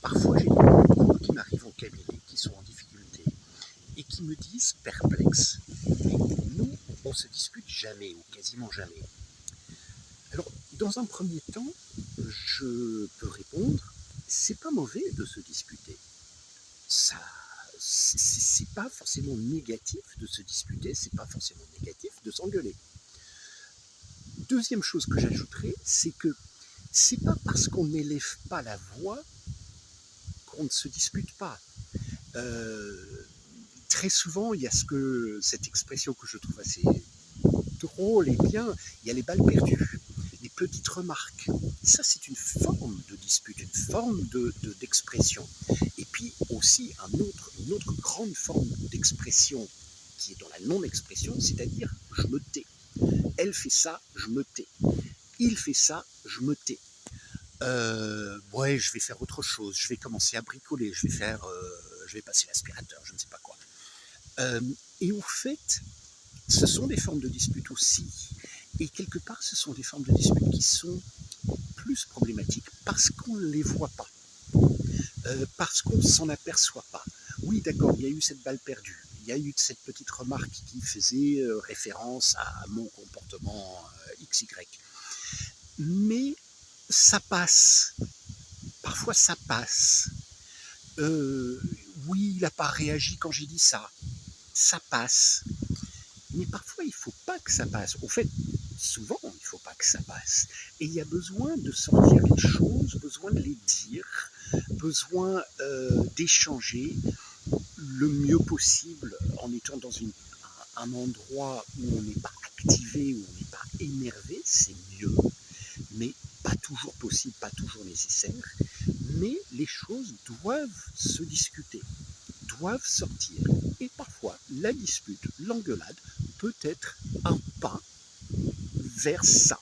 Parfois, j'ai des groupes qui m'arrivent au cabinet, qui sont en difficulté et qui me disent perplexes. Mais nous, on se dispute jamais ou quasiment jamais. Alors, dans un premier temps, je peux répondre, c'est pas mauvais de se disputer. Ça, c'est pas forcément négatif de se disputer, c'est pas forcément négatif de s'engueuler. Deuxième chose que j'ajouterais, c'est que c'est pas parce qu'on n'élève pas la voix qu'on ne se dispute pas. Très souvent, il y a cette expression que je trouve assez drôle et bien, il y a les balles perdues, les petites remarques. Ça, c'est une forme de dispute, une forme d'expression. Et puis aussi une autre grande forme d'expression qui est dans la non-expression, c'est-à-dire je me tais. Elle fait ça, je me tais. Il fait ça, je me tais. Ouais, je vais faire autre chose, je vais commencer à bricoler, je vais passer l'aspirateur, je ne sais pas quoi. Et au fait, ce sont des formes de dispute aussi. Et quelque part, ce sont des formes de dispute qui sont plus problématiques parce qu'on ne les voit pas, parce qu'on ne s'en aperçoit pas. Oui, d'accord, il y a eu cette balle perdue, il y a eu cette petite remarque qui faisait référence à mon comportement XY. Mais ça passe. Parfois, ça passe. Oui, il n'a pas réagi quand j'ai dit ça. Ça passe. Mais parfois, il ne faut pas que ça passe. Au fait, souvent, il ne faut pas que ça passe. Et il y a besoin de sortir les choses, besoin de les dire, besoin d'échanger le mieux possible en étant dans un endroit où on n'est pas activé, où on n'est pas énervé, c'est mieux. Mais pas toujours possible, pas toujours nécessaire. Mais les choses doivent se discuter, doivent sortir. Et parfois, la dispute, l'engueulade peut être un pas vers ça.